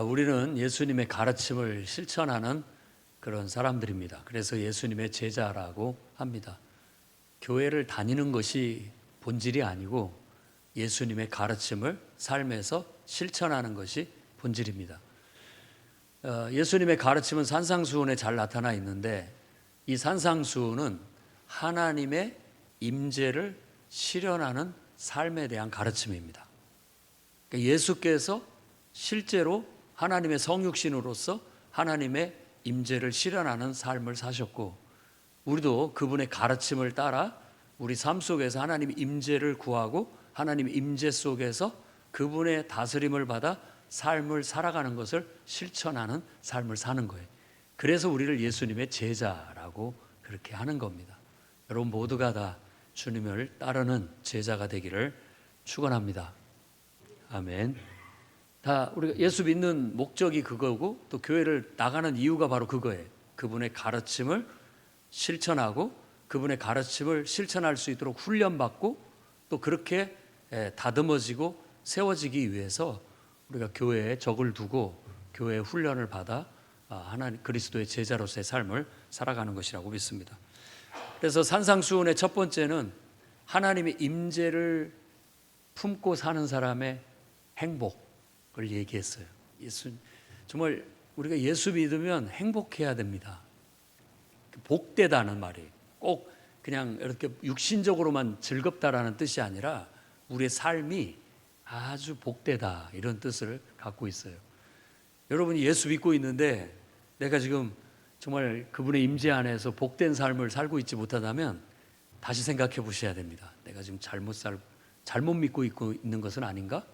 우리는 예수님의 가르침을 실천하는 그런 사람들입니다. 그래서 예수님의 제자라고 합니다. 교회를 다니는 것이 본질이 아니고 예수님의 가르침을 삶에서 실천하는 것이 본질입니다. 예수님의 가르침은 산상수훈에 잘 나타나 있는데, 이 산상수훈은 하나님의 임재를 실현하는 삶에 대한 가르침입니다. 그러니까 예수께서 실제로 하나님의 성육신으로서 하나님의 임재를 실현하는 삶을 사셨고, 우리도 그분의 가르침을 따라 우리 삶 속에서 하나님의 임재를 구하고 하나님의 임재 속에서 그분의 다스림을 받아 삶을 살아가는 것을 실천하는 삶을 사는 거예요. 그래서 우리를 예수님의 제자라고 그렇게 하는 겁니다. 여러분 모두가 다 주님을 따르는 제자가 되기를 축원합니다. 아멘. 다 우리가 예수 믿는 목적이 그거고, 또 교회를 나가는 이유가 바로 그거예요. 그분의 가르침을 실천하고 그분의 가르침을 실천할 수 있도록 훈련받고, 또 그렇게 다듬어지고 세워지기 위해서 우리가 교회에 적을 두고 교회의 훈련을 받아 하나님 그리스도의 제자로서의 삶을 살아가는 것이라고 믿습니다. 그래서 산상수훈의 첫 번째는 하나님의 임재를 품고 사는 사람의 행복을 얘기했어요. 정말 우리가 예수 믿으면 행복해야 됩니다. 복되다는 말이 꼭 그냥 이렇게 육신적으로만 즐겁다라는 뜻이 아니라 우리의 삶이 아주 복되다, 이런 뜻을 갖고 있어요. 여러분이 예수 믿고 있는데 내가 지금 정말 그분의 임재 안에서 복된 삶을 살고 있지 못하다면 다시 생각해 보셔야 됩니다. 내가 지금 잘못 믿고 있는 것은 아닌가?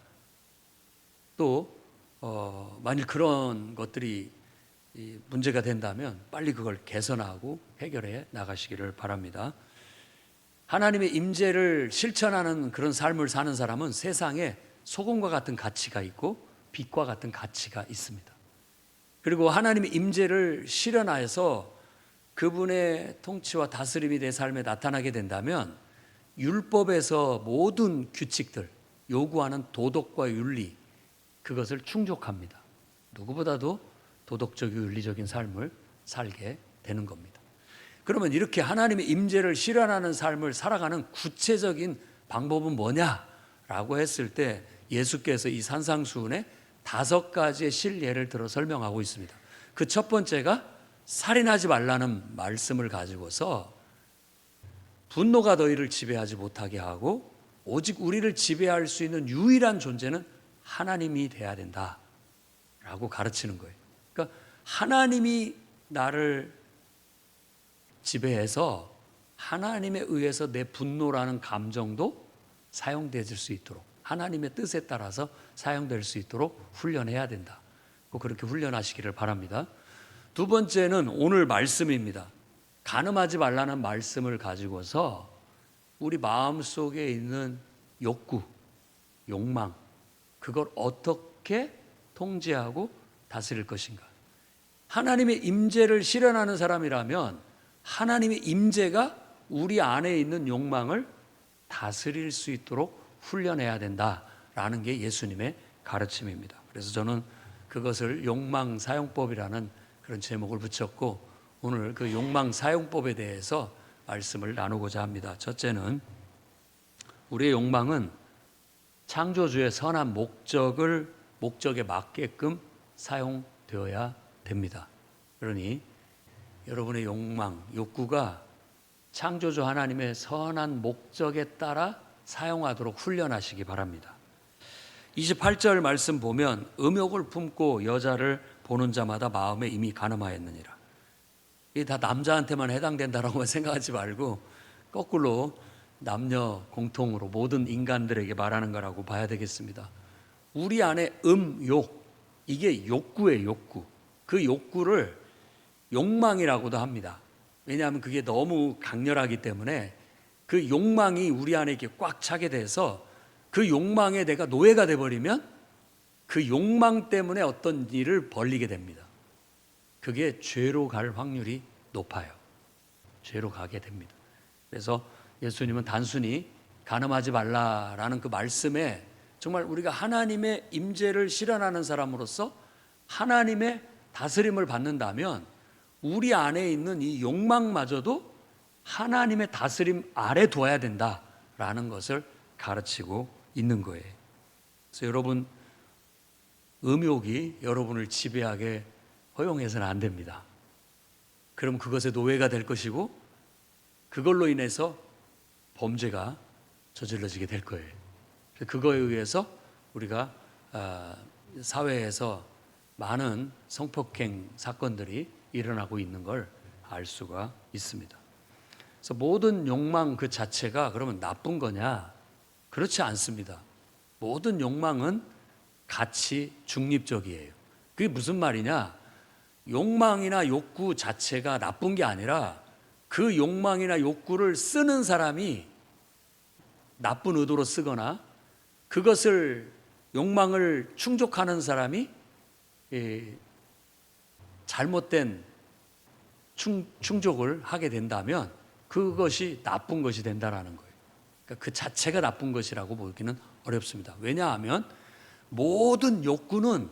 또 만일 그런 것들이 문제가 된다면 빨리 그걸 개선하고 해결해 나가시기를 바랍니다. 하나님의 임재를 실천하는 그런 삶을 사는 사람은 세상에 소금과 같은 가치가 있고 빛과 같은 가치가 있습니다. 그리고 하나님의 임재를 실현하여서 그분의 통치와 다스림이 내 삶에 나타나게 된다면 율법에서 모든 규칙들, 요구하는 도덕과 윤리, 그것을 충족합니다. 누구보다도 도덕적이고 윤리적인 삶을 살게 되는 겁니다. 그러면 이렇게 하나님의 임재를 실현하는 삶을 살아가는 구체적인 방법은 뭐냐라고 했을 때 예수께서 이 산상수훈에 5가지의 실예를 들어 설명하고 있습니다. 그 첫 번째가 살인하지 말라는 말씀을 가지고서 분노가 너희를 지배하지 못하게 하고 오직 우리를 지배할 수 있는 유일한 존재는 하나님이 돼야 된다라고 가르치는 거예요. 그러니까 하나님이 나를 지배해서 하나님에 의해서 내 분노라는 감정도 사용될 수 있도록, 하나님의 뜻에 따라서 사용될 수 있도록 훈련해야 된다. 그렇게 훈련하시기를 바랍니다. 두 번째는 오늘 말씀입니다. 간음하지 말라는 말씀을 가지고서 우리 마음속에 있는 욕구, 욕망, 그걸 어떻게 통제하고 다스릴 것인가. 하나님의 임재를 실현하는 사람이라면 하나님의 임재가 우리 안에 있는 욕망을 다스릴 수 있도록 훈련해야 된다라는 게 예수님의 가르침입니다. 그래서 저는 그것을 욕망 사용법이라는 그런 제목을 붙였고, 오늘 그 욕망 사용법에 대해서 말씀을 나누고자 합니다. 첫째는 우리의 욕망은 창조주의 선한 목적에 맞게끔 사용되어야 됩니다. 그러니 여러분의 욕망, 욕구가 창조주 하나님의 선한 목적에 따라 사용하도록 훈련하시기 바랍니다. 28절 말씀 보면 음욕을 품고 여자를 보는 자마다 마음에 이미 간음하였느니라. 이게 다 남자한테만 해당된다라고 생각하지 말고 거꾸로 남녀 공통으로 모든 인간들에게 말하는 거라고 봐야 되겠습니다. 우리 안에 욕, 이게 욕구예요, 욕구. 그 욕구를 욕망이라고도 합니다. 왜냐하면 그게 너무 강렬하기 때문에 그 욕망이 우리 안에 이렇게 꽉 차게 돼서 그 욕망에 내가 노예가 돼버리면 그 욕망 때문에 어떤 일을 벌리게 됩니다. 그게 죄로 갈 확률이 높아요. 죄로 가게 됩니다. 그래서 예수님은 단순히 간음하지 말라라는 그 말씀에 정말 우리가 하나님의 임재를 실현하는 사람으로서 하나님의 다스림을 받는다면 우리 안에 있는 이 욕망마저도 하나님의 다스림 아래 둬야 된다라는 것을 가르치고 있는 거예요. 그래서 여러분, 음욕이 여러분을 지배하게 허용해서는 안 됩니다. 그럼 그것의 노예가 될 것이고 그걸로 인해서 범죄가 저질러지게 될 거예요. 그거에 의해서 우리가 사회에서 많은 성폭행 사건들이 일어나고 있는 걸 알 수가 있습니다. 그래서 모든 욕망 그 자체가 그러면 나쁜 거냐? 그렇지 않습니다. 모든 욕망은 가치 중립적이에요. 그게 무슨 말이냐? 욕망이나 욕구 자체가 나쁜 게 아니라 그 욕망이나 욕구를 쓰는 사람이 나쁜 의도로 쓰거나 그것을 욕망을 충족하는 사람이 잘못된 충족을 하게 된다면 그것이 나쁜 것이 된다라는 거예요. 그러니까 그 자체가 나쁜 것이라고 보기는 어렵습니다. 왜냐하면 모든 욕구는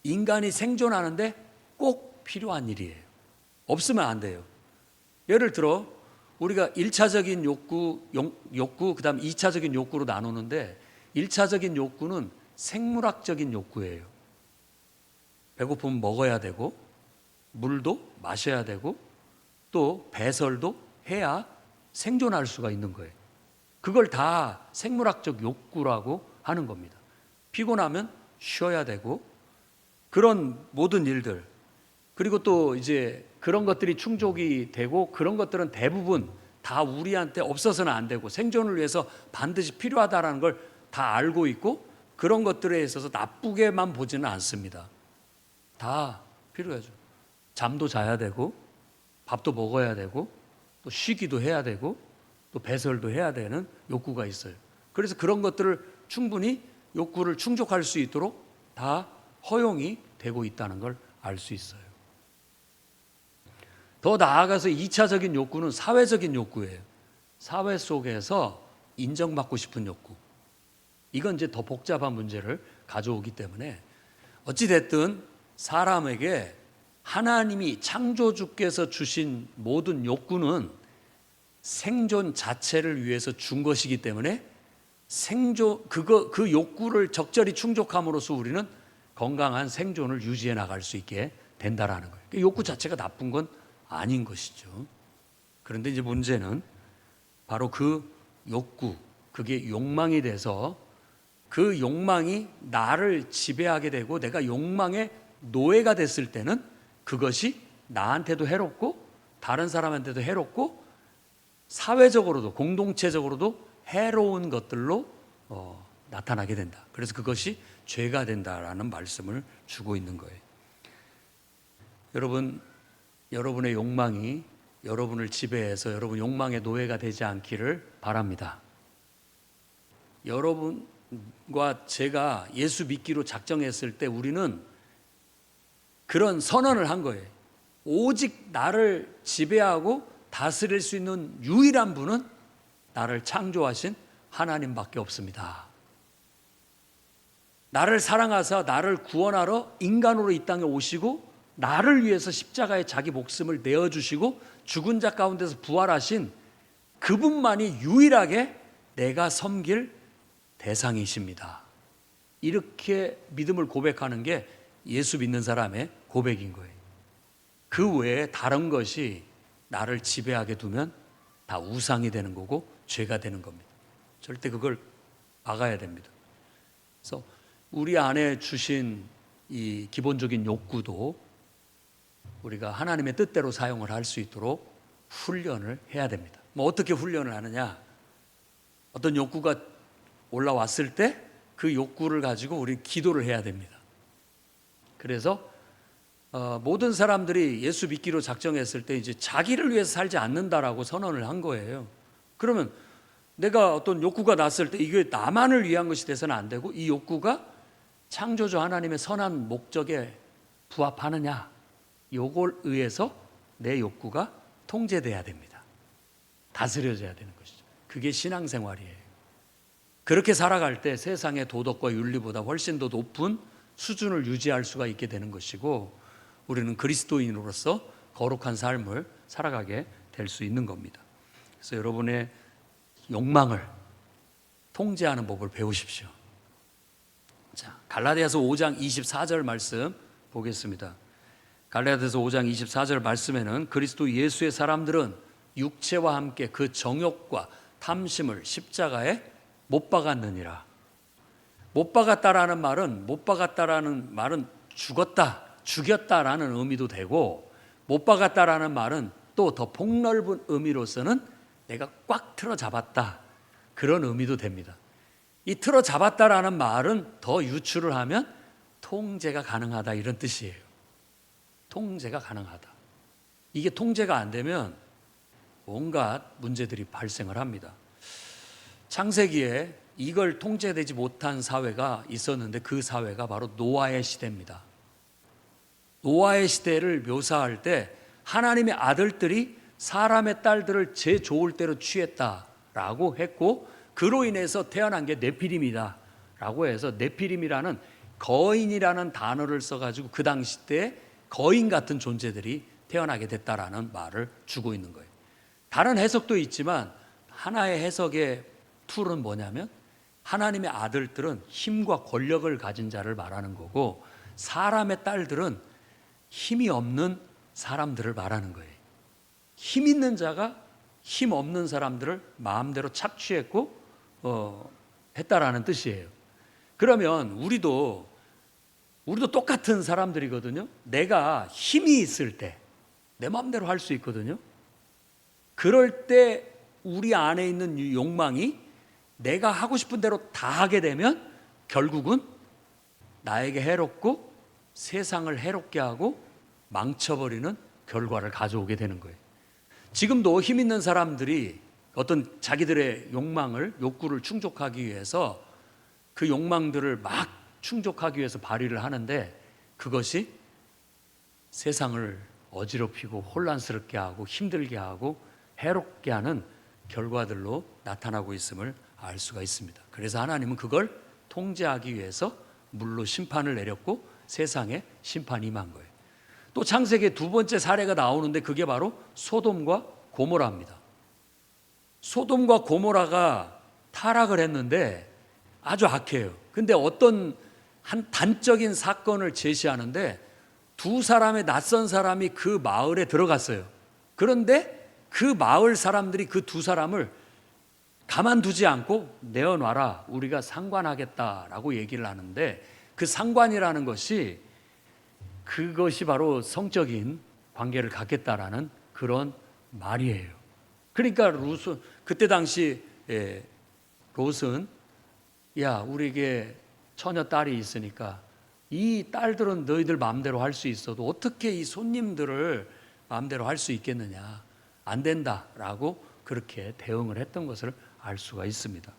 인간이 생존하는데 꼭 필요한 일이에요. 없으면 안 돼요. 예를 들어 우리가 1차적인 욕구 그다음 2차적인 욕구로 나누는데 1차적인 욕구는 생물학적인 욕구예요. 배고프면 먹어야 되고 물도 마셔야 되고 또 배설도 해야 생존할 수가 있는 거예요. 그걸 다 생물학적 욕구라고 하는 겁니다. 피곤하면 쉬어야 되고 그런 모든 일들, 그리고 또 이제 그런 것들이 충족이 되고 그런 것들은 대부분 다 우리한테 없어서는 안 되고 생존을 위해서 반드시 필요하다라는 걸 다 알고 있고 그런 것들에 있어서 나쁘게만 보지는 않습니다. 다 필요하죠. 잠도 자야 되고 밥도 먹어야 되고 또 쉬기도 해야 되고 또 배설도 해야 되는 욕구가 있어요. 그래서 그런 것들을 충분히 욕구를 충족할 수 있도록 다 허용이 되고 있다는 걸 알 수 있어요. 더 나아가서 2차적인 욕구는 사회적인 욕구예요. 사회 속에서 인정받고 싶은 욕구. 이건 이제 더 복잡한 문제를 가져오기 때문에 어찌됐든 사람에게 하나님이 창조주께서 주신 모든 욕구는 생존 자체를 위해서 준 것이기 때문에 그 욕구를 적절히 충족함으로써 우리는 건강한 생존을 유지해 나갈 수 있게 된다라는 거예요. 욕구 자체가 나쁜 건 아닌 것이죠. 그런데 이제 문제는 바로 그 욕구, 그게 욕망이 돼서 그 욕망이 나를 지배하게 되고 내가 욕망의 노예가 됐을 때는 그것이 나한테도 해롭고 다른 사람한테도 해롭고 사회적으로도 공동체적으로도 해로운 것들로 나타나게 된다. 그래서 그것이 죄가 된다라는 말씀을 주고 있는 거예요. 여러분, 여러분의 욕망이 여러분을 지배해서 여러분 욕망의 노예가 되지 않기를 바랍니다. 여러분과 제가 예수 믿기로 작정했을 때 우리는 그런 선언을 한 거예요. 오직 나를 지배하고 다스릴 수 있는 유일한 분은 나를 창조하신 하나님밖에 없습니다. 나를 사랑하사 나를 구원하러 인간으로 이 땅에 오시고 나를 위해서 십자가에 자기 목숨을 내어주시고 죽은 자 가운데서 부활하신 그분만이 유일하게 내가 섬길 대상이십니다. 이렇게 믿음을 고백하는 게 예수 믿는 사람의 고백인 거예요. 그 외에 다른 것이 나를 지배하게 두면 다 우상이 되는 거고 죄가 되는 겁니다. 절대 그걸 막아야 됩니다. 그래서 우리 안에 주신 이 기본적인 욕구도 우리가 하나님의 뜻대로 사용을 할 수 있도록 훈련을 해야 됩니다. 뭐 어떻게 훈련을 하느냐? 어떤 욕구가 올라왔을 때 그 욕구를 가지고 우리 기도를 해야 됩니다. 그래서 모든 사람들이 예수 믿기로 작정했을 때 이제 자기를 위해서 살지 않는다라고 선언을 한 거예요. 그러면 내가 어떤 욕구가 났을 때 이게 나만을 위한 것이 돼서는 안 되고 이 욕구가 창조주 하나님의 선한 목적에 부합하느냐, 요걸 의해서 내 욕구가 통제돼야 됩니다. 다스려져야 되는 것이죠. 그게 신앙생활이에요. 그렇게 살아갈 때 세상의 도덕과 윤리보다 훨씬 더 높은 수준을 유지할 수가 있게 되는 것이고 우리는 그리스도인으로서 거룩한 삶을 살아가게 될 수 있는 겁니다. 그래서 여러분의 욕망을 통제하는 법을 배우십시오. 자, 갈라디아서 5장 24절 말씀 보겠습니다. 갈라디아서 5장 24절 말씀에는 그리스도 예수의 사람들은 육체와 함께 그 정욕과 탐심을 십자가에 못 박았느니라. 못 박았다라는 말은 죽었다, 죽였다라는 의미도 되고, 못 박았다라는 말은 또 더 폭넓은 의미로서는 내가 꽉 틀어 잡았다, 그런 의미도 됩니다. 이 틀어 잡았다라는 말은 더 유추를 하면 통제가 가능하다, 이런 뜻이에요. 통제가 가능하다. 이게 통제가 안 되면 온갖 문제들이 발생을 합니다. 창세기에 이걸 통제되지 못한 사회가 있었는데 그 사회가 바로 노아의 시대입니다. 노아의 시대를 묘사할 때 하나님의 아들들이 사람의 딸들을 제 좋을 대로 취했다라고 했고, 그로 인해서 태어난 게 네피림이다 라고 해서 네피림이라는 거인이라는 단어를 써가지고 그 당시 때 거인 같은 존재들이 태어나게 됐다라는 말을 주고 있는 거예요. 다른 해석도 있지만 하나의 해석의 툴은 뭐냐면 하나님의 아들들은 힘과 권력을 가진 자를 말하는 거고, 사람의 딸들은 힘이 없는 사람들을 말하는 거예요. 힘 있는 자가 힘 없는 사람들을 마음대로 착취했고 했다라는 뜻이에요. 그러면 우리도 똑같은 사람들이거든요. 내가 힘이 있을 때 내 마음대로 할 수 있거든요. 그럴 때 우리 안에 있는 이 욕망이 내가 하고 싶은 대로 다 하게 되면 결국은 나에게 해롭고 세상을 해롭게 하고 망쳐버리는 결과를 가져오게 되는 거예요. 지금도 힘 있는 사람들이 어떤 자기들의 욕구를 충족하기 위해서 그 욕망들을 막 충족하기 위해서 발휘를 하는데, 그것이 세상을 어지럽히고 혼란스럽게 하고 힘들게 하고 해롭게 하는 결과들로 나타나고 있음을 알 수가 있습니다. 그래서 하나님은 그걸 통제하기 위해서 물로 심판을 내렸고 세상에 심판이 임한 거예요. 또 창세기의 두 번째 사례가 나오는데 그게 바로 소돔과 고모라입니다. 소돔과 고모라가 타락을 했는데 아주 악해요. 근데 어떤 한 단적인 사건을 제시하는데, 두 사람의 낯선 사람이 그 마을에 들어갔어요. 그런데 그 마을 사람들이 그 두 사람을 가만두지 않고 내어놔라, 우리가 상관하겠다라고 얘기를 하는데, 그 상관이라는 것이 그것이 바로 성적인 관계를 갖겠다라는 그런 말이에요. 그러니까 그때 당시 롯은 야, 우리에게 처녀 딸이 있으니까 이 딸들은 너희들 마음대로 할 수 있어도 어떻게 이 손님들을 마음대로 할 수 있겠느냐, 안 된다라고 그렇게 대응을 했던 것을 알 수가 있습니다.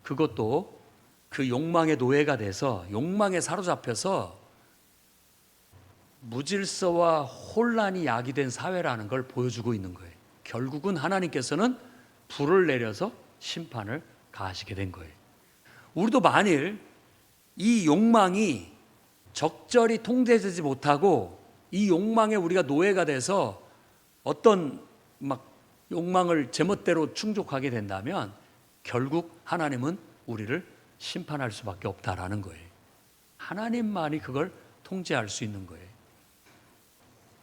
그것도 그 욕망의 노예가 돼서 욕망에 사로잡혀서 무질서와 혼란이 야기된 사회라는 걸 보여주고 있는 거예요. 결국은 하나님께서는 불을 내려서 심판을 가하시게 된 거예요. 우리도 만일 이 욕망이 적절히 통제되지 못하고 이 욕망에 우리가 노예가 돼서 어떤 욕망을 제멋대로 충족하게 된다면 결국 하나님은 우리를 심판할 수밖에 없다라는 거예요. 하나님만이 그걸 통제할 수 있는 거예요.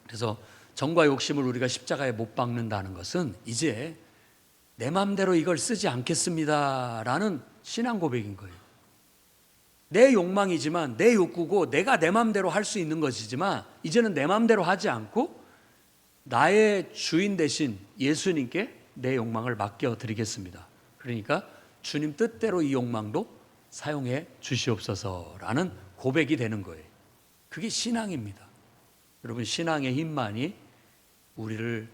그래서 정과 욕심을 우리가 십자가에 못 박는다는 것은 이제 내 마음대로 이걸 쓰지 않겠습니다라는 신앙 고백인 거예요. 내 욕망이지만, 내 욕구고 내가 내 마음대로 할 수 있는 것이지만 이제는 내 마음대로 하지 않고 나의 주인 대신 예수님께 내 욕망을 맡겨드리겠습니다. 그러니까 주님 뜻대로 이 욕망도 사용해 주시옵소서라는 고백이 되는 거예요. 그게 신앙입니다. 여러분, 신앙의 힘만이 우리를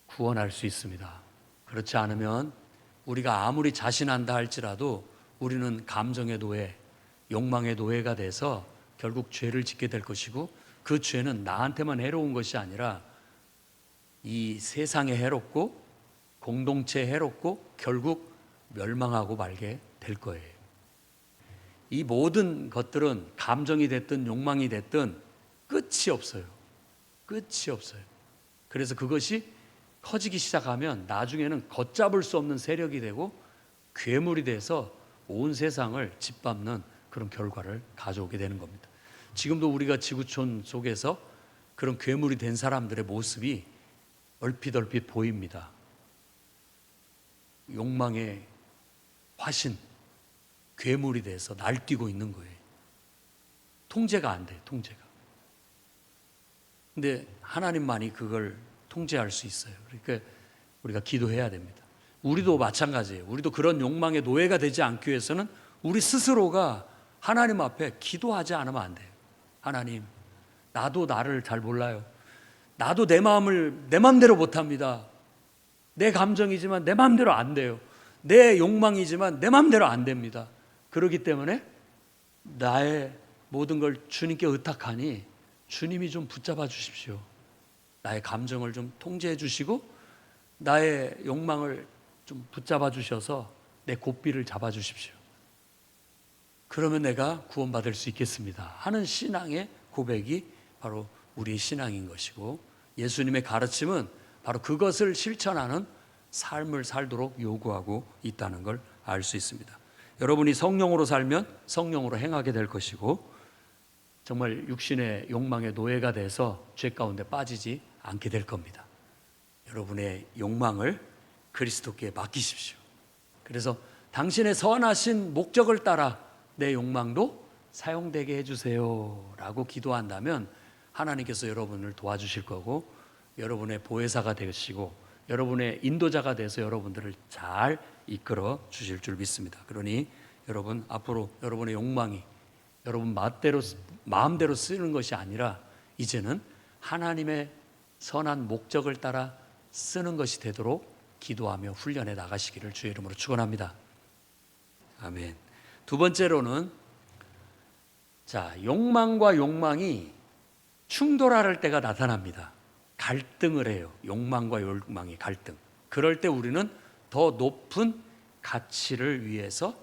구원할 수 있습니다. 그렇지 않으면 우리가 아무리 자신한다 할지라도 우리는 감정의 노예, 욕망의 노예가 돼서 결국 죄를 짓게 될 것이고, 그 죄는 나한테만 해로운 것이 아니라 이 세상에 해롭고 공동체에 해롭고 결국 멸망하고 말게 될 거예요. 이 모든 것들은 감정이 됐든 욕망이 됐든 끝이 없어요. 끝이 없어요. 그래서 그것이 커지기 시작하면 나중에는 걷잡을 수 없는 세력이 되고 괴물이 돼서 온 세상을 짓밟는 그런 결과를 가져오게 되는 겁니다. 지금도 우리가 지구촌 속에서 그런 괴물이 된 사람들의 모습이 얼핏 보입니다. 욕망의 화신, 괴물이 돼서 날뛰고 있는 거예요. 통제가 안 돼요, 통제가. 근데 하나님만이 그걸 통제할 수 있어요. 그러니까 우리가 기도해야 됩니다. 우리도 마찬가지예요. 우리도 그런 욕망의 노예가 되지 않기 위해서는 우리 스스로가 하나님 앞에 기도하지 않으면 안 돼요. 하나님, 나도 나를 잘 몰라요. 나도 내 마음을 내 마음대로 못합니다. 내 감정이지만 내 마음대로 안 돼요. 내 욕망이지만 내 마음대로 안 됩니다. 그렇기 때문에 나의 모든 걸 주님께 의탁하니 주님이 좀 붙잡아 주십시오. 나의 감정을 좀 통제해 주시고 나의 욕망을 좀 붙잡아 주셔서 내 고삐를 잡아 주십시오. 그러면 내가 구원받을 수 있겠습니다 하는 신앙의 고백이 바로 우리의 신앙인 것이고, 예수님의 가르침은 바로 그것을 실천하는 삶을 살도록 요구하고 있다는 걸 알 수 있습니다. 여러분이 성령으로 살면 성령으로 행하게 될 것이고, 정말 육신의 욕망의 노예가 돼서 죄 가운데 빠지지 않게 될 겁니다. 여러분의 욕망을 그리스도께 맡기십시오. 그래서 당신의 선하신 목적을 따라 내 욕망도 사용되게 해주세요 라고 기도한다면 하나님께서 여러분을 도와주실 거고, 여러분의 보혜사가 되시고 여러분의 인도자가 돼서 여러분들을 잘 이끌어 주실 줄 믿습니다. 그러니 여러분, 앞으로 여러분의 욕망이 여러분 마음대로 쓰는 것이 아니라 이제는 하나님의 선한 목적을 따라 쓰는 것이 되도록 기도하며 훈련해 나가시기를 주의 이름으로 축원합니다. 아멘. 두 번째로는, 욕망과 욕망이 충돌할 때가 나타납니다. 갈등을 해요. 욕망과 욕망이 갈등. 그럴 때 우리는 더 높은 가치를 위해서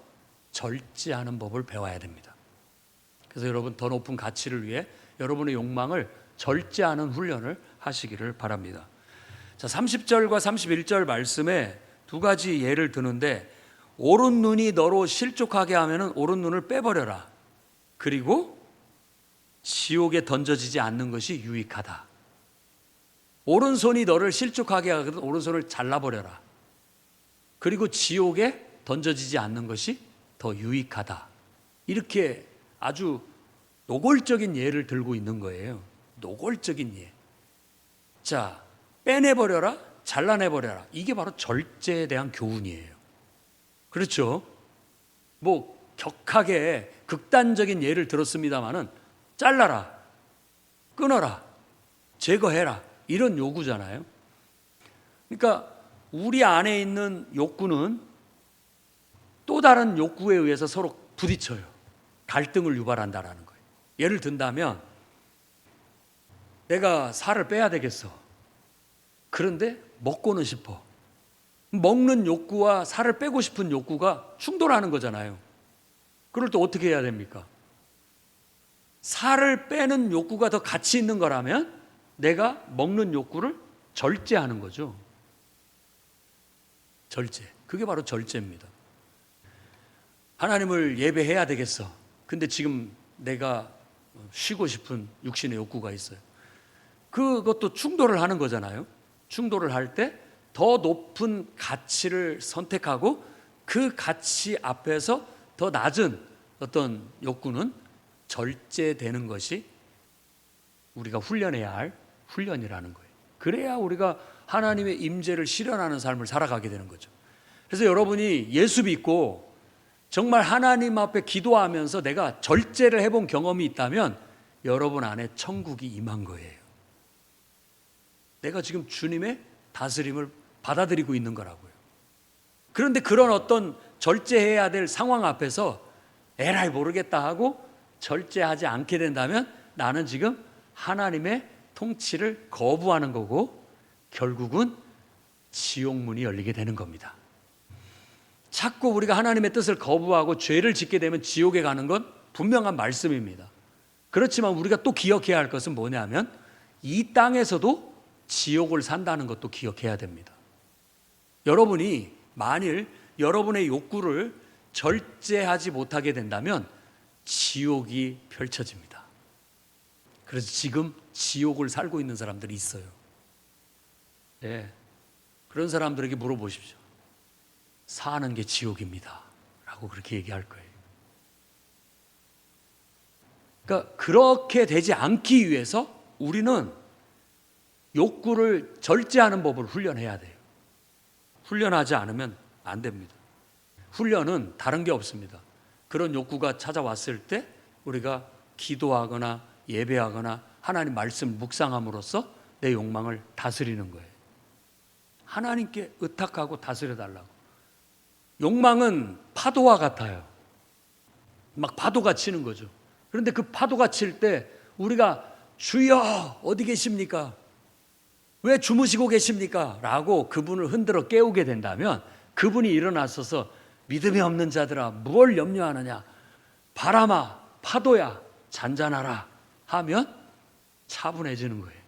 절제하는 법을 배워야 됩니다. 그래서 여러분, 더 높은 가치를 위해 여러분의 욕망을 절제하는 훈련을 하시기를 바랍니다. 30절과 31절 말씀에 두 가지 예를 드는데, 오른 눈이 너로 실족하게 하면 오른 눈을 빼버려라. 그리고 지옥에 던져지지 않는 것이 유익하다. 오른손이 너를 실족하게 하거든 오른손을 잘라버려라. 그리고 지옥에 던져지지 않는 것이 더 유익하다. 이렇게 아주 노골적인 예를 들고 있는 거예요. 노골적인 예. 빼내버려라, 잘라내버려라. 이게 바로 절제에 대한 교훈이에요. 그렇죠? 격하게 극단적인 예를 들었습니다마는 잘라라, 끊어라, 제거해라, 이런 요구잖아요. 그러니까 우리 안에 있는 욕구는 또 다른 욕구에 의해서 서로 부딪혀요. 갈등을 유발한다라는 거예요. 예를 든다면, 내가 살을 빼야 되겠어. 그런데 먹고는 싶어. 먹는 욕구와 살을 빼고 싶은 욕구가 충돌하는 거잖아요. 그럴 때 어떻게 해야 됩니까? 살을 빼는 욕구가 더 가치 있는 거라면 내가 먹는 욕구를 절제하는 거죠. 절제. 그게 바로 절제입니다. 하나님을 예배해야 되겠어. 근데 지금 내가 쉬고 싶은 육신의 욕구가 있어요. 그것도 충돌을 하는 거잖아요. 충돌을 할 때 더 높은 가치를 선택하고 그 가치 앞에서 더 낮은 어떤 욕구는 절제되는 것이 우리가 훈련해야 할 훈련이라는 거예요. 그래야 우리가 하나님의 임재를 실현하는 삶을 살아가게 되는 거죠. 그래서 여러분이 예수 믿고 정말 하나님 앞에 기도하면서 내가 절제를 해본 경험이 있다면 여러분 안에 천국이 임한 거예요. 내가 지금 주님의 다스림을 받아들이고 있는 거라고요. 그런데 그런 어떤 절제해야 될 상황 앞에서 에라이 모르겠다 하고 절제하지 않게 된다면 나는 지금 하나님의 통치를 거부하는 거고 결국은 지옥문이 열리게 되는 겁니다. 자꾸 우리가 하나님의 뜻을 거부하고 죄를 짓게 되면 지옥에 가는 건 분명한 말씀입니다. 그렇지만 우리가 또 기억해야 할 것은 뭐냐면 이 땅에서도 지옥을 산다는 것도 기억해야 됩니다. 여러분이 만일 여러분의 욕구를 절제하지 못하게 된다면 지옥이 펼쳐집니다. 그래서 지금 지옥을 살고 있는 사람들이 있어요. 네. 그런 사람들에게 물어보십시오. 사는 게 지옥입니다 라고 그렇게 얘기할 거예요. 그러니까 그렇게 되지 않기 위해서 우리는 욕구를 절제하는 법을 훈련해야 돼요. 훈련하지 않으면 안 됩니다. 훈련은 다른 게 없습니다. 그런 욕구가 찾아왔을 때 우리가 기도하거나 예배하거나 하나님 말씀 묵상함으로써 내 욕망을 다스리는 거예요. 하나님께 의탁하고 다스려달라고. 욕망은 파도와 같아요. 막 파도가 치는 거죠. 그런데 그 파도가 칠 때 우리가 주여 어디 계십니까? 왜 주무시고 계십니까? 라고 그분을 흔들어 깨우게 된다면 그분이 일어나셔서 믿음이 없는 자들아 뭘 염려하느냐? 바람아 파도야 잔잔하라 하면 차분해지는 거예요.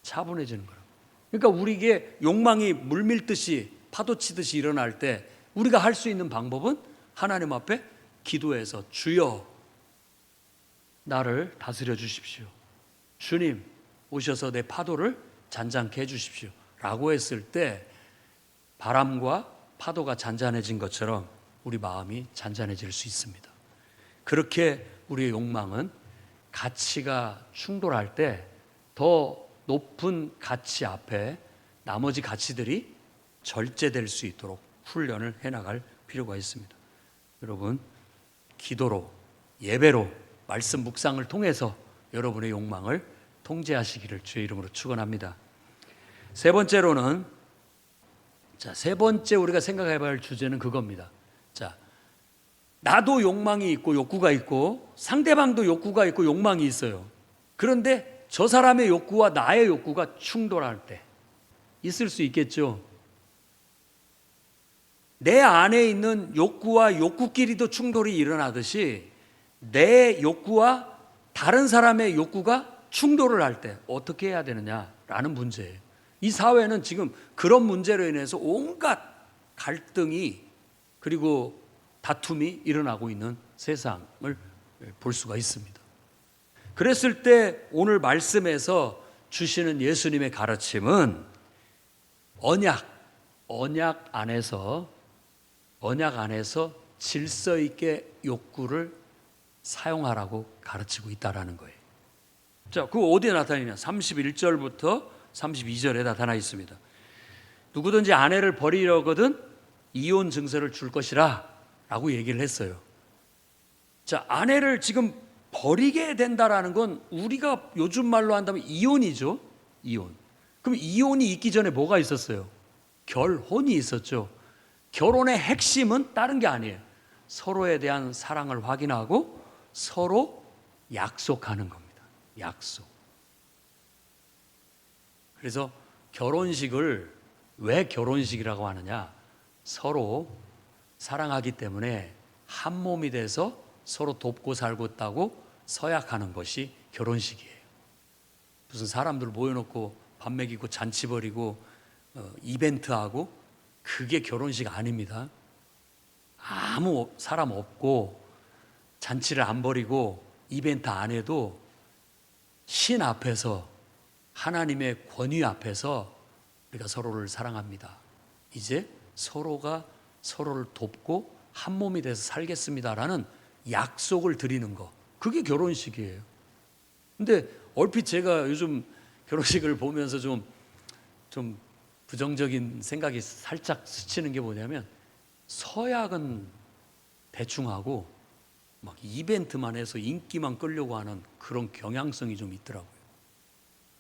차분해지는 거라고. 그러니까 우리에게 욕망이 물밀듯이 파도치듯이 일어날 때 우리가 할 수 있는 방법은 하나님 앞에 기도해서 주여 나를 다스려 주십시오. 주님 오셔서 내 파도를 잔잔케 해주십시오 라고 했을 때 바람과 파도가 잔잔해진 것처럼 우리 마음이 잔잔해질 수 있습니다. 그렇게 우리의 욕망은 가치가 충돌할 때 더 높은 가치 앞에 나머지 가치들이 절제될 수 있도록 훈련을 해나갈 필요가 있습니다. 여러분 기도로 예배로 말씀 묵상을 통해서 여러분의 욕망을 통제하시기를 주의 이름으로 축원합니다. 세 번째로는 세 번째 우리가 생각해 봐야 할 주제는 그겁니다. 나도 욕망이 있고 욕구가 있고 상대방도 욕구가 있고 욕망이 있어요. 그런데 저 사람의 욕구와 나의 욕구가 충돌할 때 있을 수 있겠죠. 내 안에 있는 욕구와 욕구끼리도 충돌이 일어나듯이 내 욕구와 다른 사람의 욕구가 충돌을 할 때 어떻게 해야 되느냐라는 문제예요. 이 사회는 지금 그런 문제로 인해서 온갖 갈등이 그리고 다툼이 일어나고 있는 세상을 볼 수가 있습니다. 그랬을 때 오늘 말씀에서 주시는 예수님의 가르침은 언약 안에서 질서 있게 욕구를 사용하라고 가르치고 있다라는 거예요. 그거 어디에 나타나냐? 31절부터 32절에 나타나 있습니다. 누구든지 아내를 버리려거든 이혼 증서를 줄 것이라 라고 얘기를 했어요. 아내를 지금 버리게 된다라는 건 우리가 요즘 말로 한다면 이혼이죠. 이혼. 그럼 이혼이 있기 전에 뭐가 있었어요? 결혼이 있었죠. 결혼의 핵심은 다른 게 아니에요. 서로에 대한 사랑을 확인하고 서로 약속하는 겁니다. 약속. 그래서 결혼식을 왜 결혼식이라고 하느냐? 서로 사랑하기 때문에 한 몸이 돼서 서로 돕고 살고 있다고 서약하는 것이 결혼식이에요. 무슨 사람들 모여놓고 밥 먹이고 잔치 벌이고 이벤트하고 그게 결혼식 아닙니다. 아무 사람 없고 잔치를 안 벌이고 이벤트 안 해도 신 앞에서 하나님의 권위 앞에서 우리가 서로를 사랑합니다. 이제 서로가 서로를 돕고 한 몸이 돼서 살겠습니다라는 약속을 드리는 거, 그게 결혼식이에요. 근데 얼핏 제가 요즘 결혼식을 보면서 좀 부정적인 생각이 살짝 스치는 게 뭐냐면 서약은 대충 하고 막 이벤트만 해서 인기만 끌려고 하는 그런 경향성이 좀 있더라고요.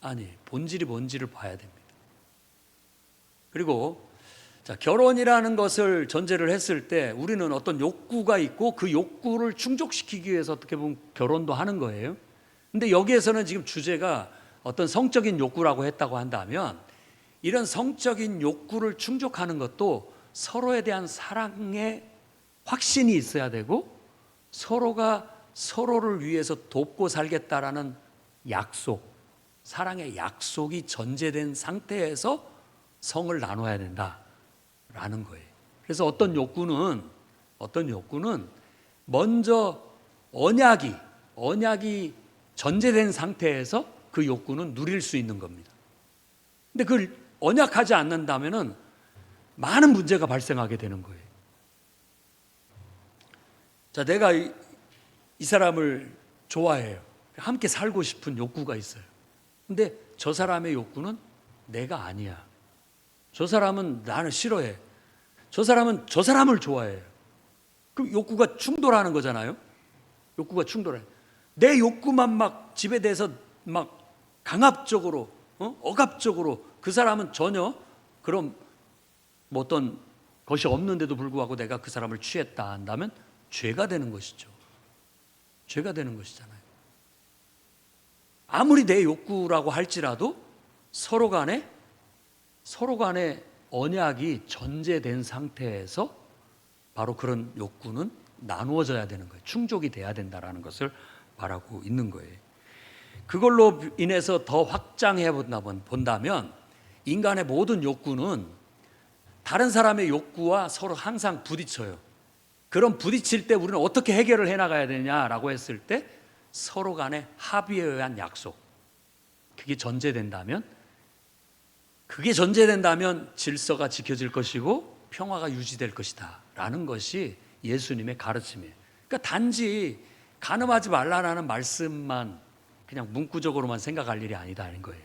아니, 본질이 뭔지를 봐야 됩니다. 그리고 결혼이라는 것을 전제를 했을 때 우리는 어떤 욕구가 있고 그 욕구를 충족시키기 위해서 어떻게 보면 결혼도 하는 거예요. 근데 여기에서는 지금 주제가 어떤 성적인 욕구라고 했다고 한다면 이런 성적인 욕구를 충족하는 것도 서로에 대한 사랑의 확신이 있어야 되고 서로가 서로를 위해서 돕고 살겠다라는 약속, 사랑의 약속이 전제된 상태에서 성을 나눠야 된다라는 거예요. 그래서 어떤 욕구는 먼저 언약이 전제된 상태에서 그 욕구는 누릴 수 있는 겁니다. 근데 그걸 언약하지 않는다면은 많은 문제가 발생하게 되는 거예요. 자, 내가 이 사람을 좋아해요. 함께 살고 싶은 욕구가 있어요. 근데 저 사람의 욕구는 내가 아니야. 저 사람은 나를 싫어해. 저 사람은 저 사람을 좋아해요. 그럼 욕구가 충돌하는 거잖아요. 욕구가 충돌해. 내 욕구만 막 집에 대해서 막 강압적으로, 억압적으로, 그 사람은 전혀 그런 뭐 어떤 것이 없는데도 불구하고 내가 그 사람을 취했다 한다면 죄가 되는 것이죠. 죄가 되는 것이잖아요. 아무리 내 욕구라고 할지라도 서로 간에 언약이 전제된 상태에서 바로 그런 욕구는 나누어져야 되는 거예요. 충족이 돼야 된다는 것을 말하고 있는 거예요. 그걸로 인해서 더 확장해 본다면 인간의 모든 욕구는 다른 사람의 욕구와 서로 항상 부딪혀요. 그럼 부딪힐 때 우리는 어떻게 해결을 해나가야 되냐라고 했을 때 서로 간의 합의에 의한 약속, 그게 전제된다면 질서가 지켜질 것이고 평화가 유지될 것이다 라는 것이 예수님의 가르침이에요. 그러니까 단지 간음하지 말라는 말씀만 그냥 문구적으로만 생각할 일이 아니다는 거예요.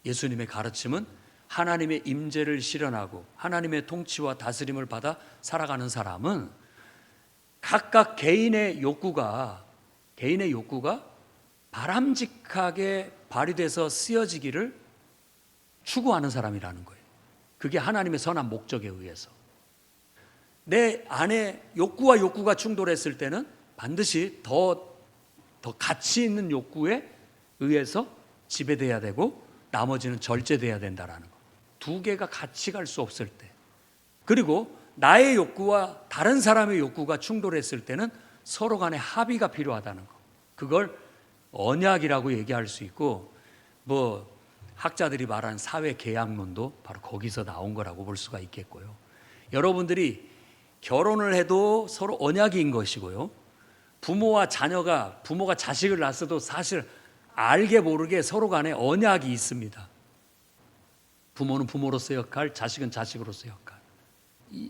예수님의 가르침은 하나님의 임재를 실현하고 하나님의 통치와 다스림을 받아 살아가는 사람은 각각 개인의 욕구가 바람직하게 발휘돼서 쓰여지기를 추구하는 사람이라는 거예요. 그게 하나님의 선한 목적에 의해서. 내 안에 욕구가 충돌했을 때는 반드시 더 가치 있는 욕구에 의해서 지배돼야 되고 나머지는 절제돼야 된다라는 거. 두 개가 같이 갈 수 없을 때, 그리고 나의 욕구와 다른 사람의 욕구가 충돌했을 때는 서로 간의 합의가 필요하다는 거. 그걸 언약이라고 얘기할 수 있고, 뭐 학자들이 말하는 사회 계약론도 바로 거기서 나온 거라고 볼 수가 있겠고요. 여러분들이 결혼을 해도 서로 언약인 것이고요. 부모가 자식을 낳았어도 사실 알게 모르게 서로 간에 언약이 있습니다. 부모는 부모로서의 역할, 자식은 자식으로서의 역할.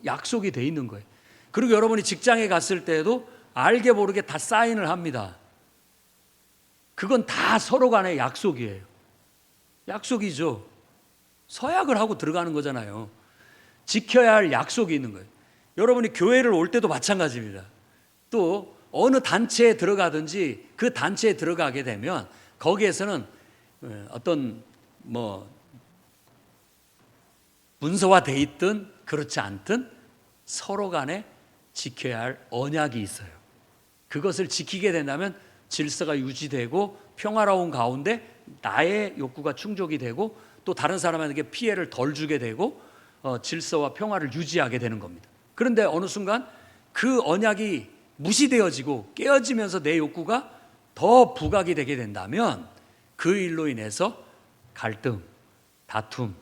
약속이 돼 있는 거예요. 그리고 여러분이 직장에 갔을 때에도 알게 모르게 다 사인을 합니다. 그건 다 서로 간의 약속이에요. 약속이죠. 서약을 하고 들어가는 거잖아요. 지켜야 할 약속이 있는 거예요. 여러분이 교회를 올 때도 마찬가지입니다. 또 어느 단체에 들어가든지 그 단체에 들어가게 되면 거기에서는 어떤 문서화돼 있든 그렇지 않든 서로 간에 지켜야 할 언약이 있어요. 그것을 지키게 된다면 질서가 유지되고 평화로운 가운데 나의 욕구가 충족이 되고 또 다른 사람에게 피해를 덜 주게 되고 질서와 평화를 유지하게 되는 겁니다. 그런데 어느 순간 그 언약이 무시되어지고 깨어지면서 내 욕구가 더 부각이 되게 된다면 그 일로 인해서 갈등, 다툼,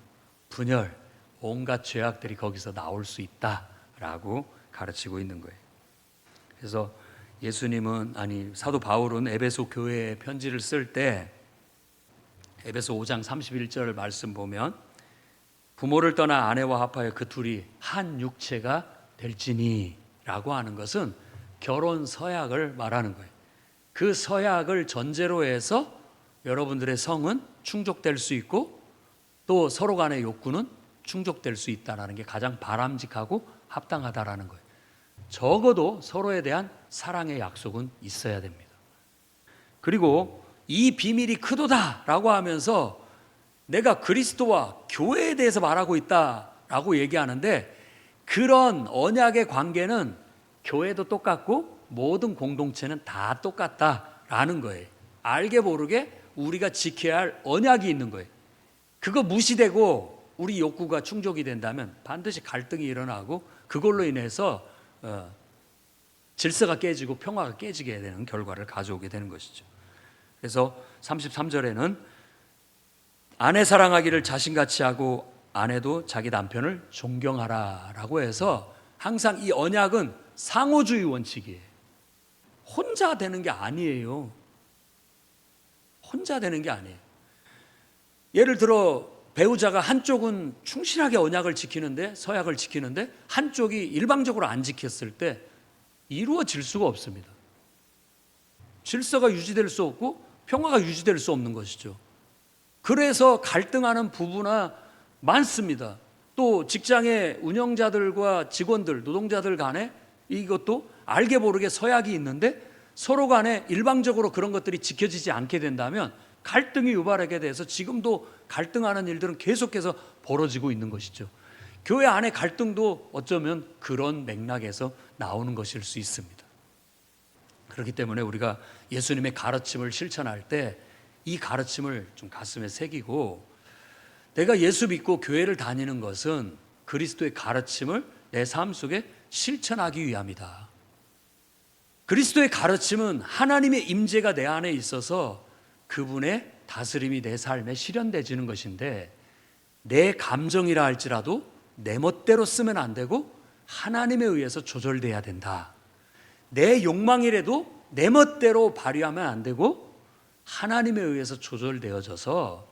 분열, 온갖 죄악들이 거기서 나올 수 있다라고 가르치고 있는 거예요. 그래서 사도 바울은 에베소 교회에 편지를 쓸 때 에베소 5장 31절 말씀 보면 부모를 떠나 아내와 합하여 그 둘이 한 육체가 될지니 라고 하는 것은 결혼 서약을 말하는 거예요. 그 서약을 전제로 해서 여러분들의 성은 충족될 수 있고 또 서로 간의 욕구는 충족될 수 있다는 게 가장 바람직하고 합당하다라는 거예요. 적어도 서로에 대한 사랑의 약속은 있어야 됩니다. 그리고 이 비밀이 크도다라고 하면서 내가 그리스도와 교회에 대해서 말하고 있다라고 얘기하는데 그런 언약의 관계는 교회도 똑같고 모든 공동체는 다 똑같다라는 거예요. 알게 모르게 우리가 지켜야 할 언약이 있는 거예요. 그거 무시되고 우리 욕구가 충족이 된다면 반드시 갈등이 일어나고 그걸로 인해서 질서가 깨지고 평화가 깨지게 되는 결과를 가져오게 되는 것이죠. 그래서 33절에는 아내 사랑하기를 자신같이 하고 아내도 자기 남편을 존경하라라고 해서 항상 이 언약은 상호주의 원칙이에요. 혼자 되는 게 아니에요. 혼자 되는 게 아니에요. 예를 들어 배우자가 한쪽은 충실하게 언약을 지키는데, 서약을 지키는데 한쪽이 일방적으로 안 지켰을 때 이루어질 수가 없습니다. 질서가 유지될 수 없고 평화가 유지될 수 없는 것이죠. 그래서 갈등하는 부부나 많습니다. 또 직장의 운영자들과 직원들, 노동자들 간에 이것도 알게 모르게 서약이 있는데 서로 간에 일방적으로 그런 것들이 지켜지지 않게 된다면 갈등이 유발하게 돼서 지금도 갈등하는 일들은 계속해서 벌어지고 있는 것이죠. 교회 안의 갈등도 어쩌면 그런 맥락에서 나오는 것일 수 있습니다. 그렇기 때문에 우리가 예수님의 가르침을 실천할 때 이 가르침을 좀 가슴에 새기고, 내가 예수 믿고 교회를 다니는 것은 그리스도의 가르침을 내 삶 속에 실천하기 위함이다. 그리스도의 가르침은 하나님의 임재가 내 안에 있어서 그분의 다스림이 내 삶에 실현되지는 것인데, 내 감정이라 할지라도 내 멋대로 쓰면 안 되고 하나님에 의해서 조절돼야 된다. 내 욕망이라도 내 멋대로 발휘하면 안 되고 하나님에 의해서 조절되어져서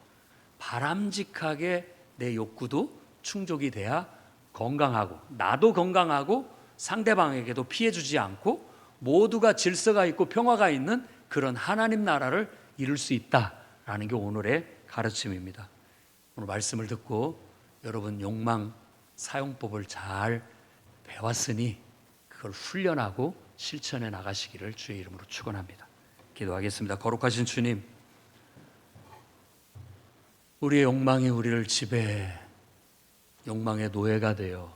바람직하게 내 욕구도 충족이 돼야 건강하고, 나도 건강하고 상대방에게도 피해 주지 않고 모두가 질서가 있고 평화가 있는 그런 하나님 나라를 이룰 수 있다라는 게 오늘의 가르침입니다. 오늘 말씀을 듣고 여러분 욕망 사용법을 잘 배웠으니 그걸 훈련하고 실천해 나가시기를 주의 이름으로 축원합니다. 기도하겠습니다. 거룩하신 주님, 우리의 욕망이 우리를 지배해 욕망의 노예가 되어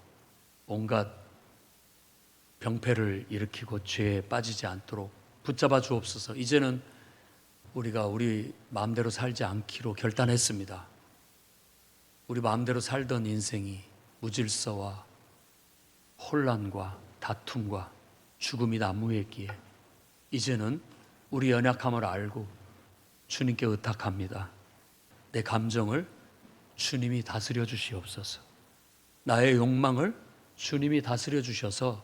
온갖 병폐를 일으키고 죄에 빠지지 않도록 붙잡아 주옵소서. 이제는 우리가 우리 마음대로 살지 않기로 결단했습니다. 우리 마음대로 살던 인생이 무질서와 혼란과 다툼과 죽음이 난무했기에 이제는 우리 연약함을 알고 주님께 의탁합니다. 내 감정을 주님이 다스려 주시옵소서. 나의 욕망을 주님이 다스려 주셔서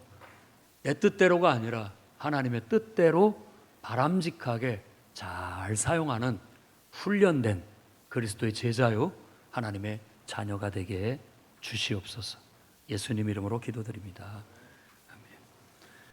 내 뜻대로가 아니라 하나님의 뜻대로 바람직하게 잘 사용하는 훈련된 그리스도의 제자요 하나님의 자녀가 되게 해 주시옵소서. 예수님 이름으로 기도드립니다.